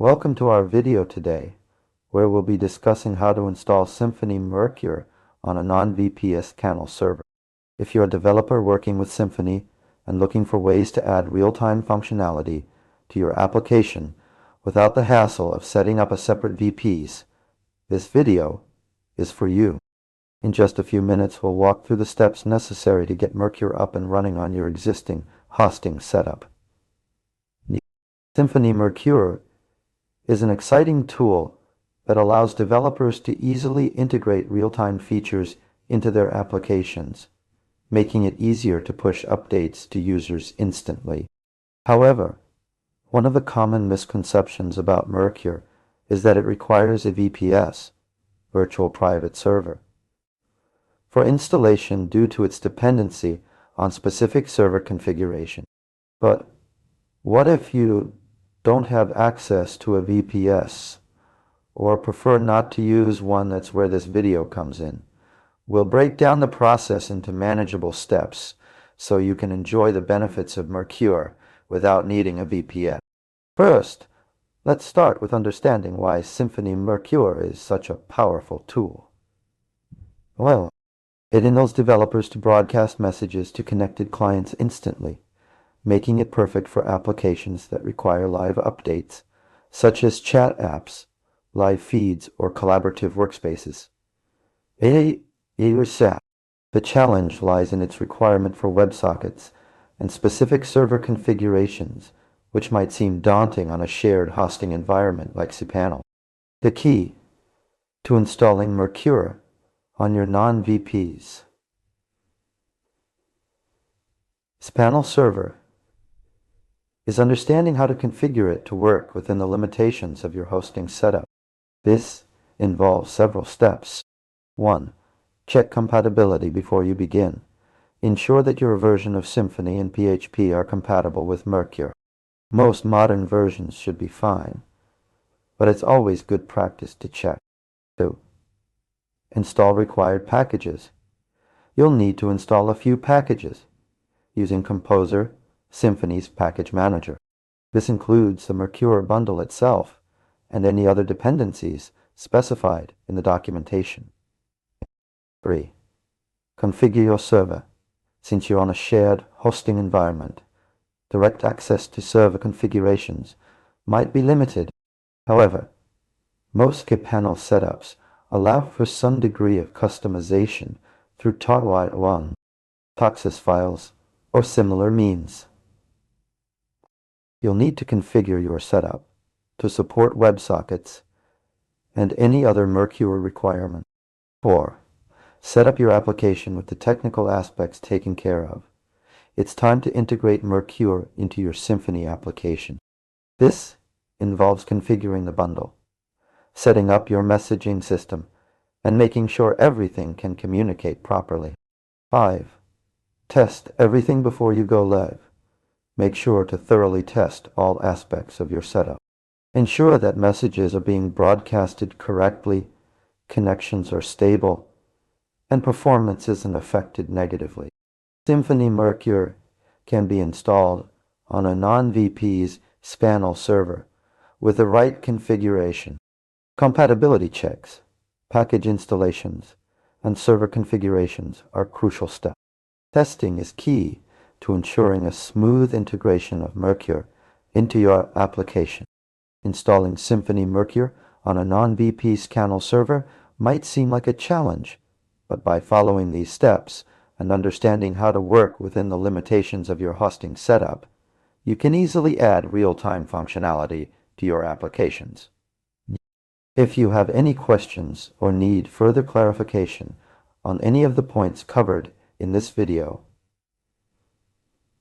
Welcome to our video today, where we'll be discussing how to install Symfony Mercure on a non-VPS CPanel server. If you're a developer working with Symfony and looking for ways to add real-time functionality to your application without the hassle of setting up a separate VPS, this video is for you. In just a few minutes, we'll walk through the steps necessary to get Mercure up and running on your existing hosting setup. Symfony Mercure is an exciting tool that allows developers to easily integrate real-time features into their applications, making it easier to push updates to users instantly. However, one of the common misconceptions about Mercure is that it requires a VPS, virtual private server, for installation due to its dependency on specific server configuration. But what if you don't have access to a VPS, or prefer not to use one? That's where this video comes in. We'll break down the process into manageable steps so you can enjoy the benefits of Mercure without needing a VPS. First, let's start with understanding why Symfony Mercure is such a powerful tool. Well, it enables developers to broadcast messages to connected clients instantly, making it perfect for applications that require live updates, such as chat apps, live feeds, or collaborative workspaces. The challenge lies in its requirement for WebSockets and specific server configurations, which might seem daunting on a shared hosting environment like CPanel. The key to installing Mercure on your non-VPS CPanel server is understanding how to configure it to work within the limitations of your hosting setup. This involves several steps. 1. Check compatibility before you begin. Ensure that your version of Symfony and PHP are compatible with Mercure. Most modern versions should be fine, but it's always good practice to check. 2. Install required packages. You'll need to install a few packages using Composer, Symfony's package manager. This includes the Mercure bundle itself and any other dependencies specified in the documentation. 3. Configure your server. Since you're on a shared hosting environment, direct access to server configurations might be limited. However, most CPanel setups allow for some degree of customization through toggle access files, or similar means. You'll need to configure your setup to support WebSockets and any other Mercure requirement. 4. Set up your application with the technical aspects taken care of. It's time to integrate Mercure into your Symfony application. This involves configuring the bundle, setting up your messaging system, and making sure everything can communicate properly. 5. Test everything before you go live. Make sure to thoroughly test all aspects of your setup. Ensure that messages are being broadcasted correctly, connections are stable, and performance isn't affected negatively. Symfony Mercure can be installed on a non-VPS CPanel server with the right configuration. Compatibility checks, package installations, and server configurations are crucial steps. Testing is key to ensuring a smooth integration of Mercure into your application. Installing Symfony Mercure on a non-VPS CPanel server might seem like a challenge, but by following these steps and understanding how to work within the limitations of your hosting setup, you can easily add real-time functionality to your applications. If you have any questions or need further clarification on any of the points covered in this video,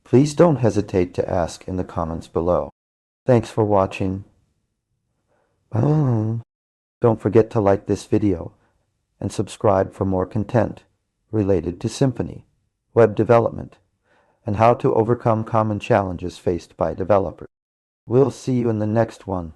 please don't hesitate to ask in the comments below. Thanks for watching. Don't forget to like this video and subscribe for more content related to Symfony, web development, and how to overcome common challenges faced by developers. We'll see you in the next one.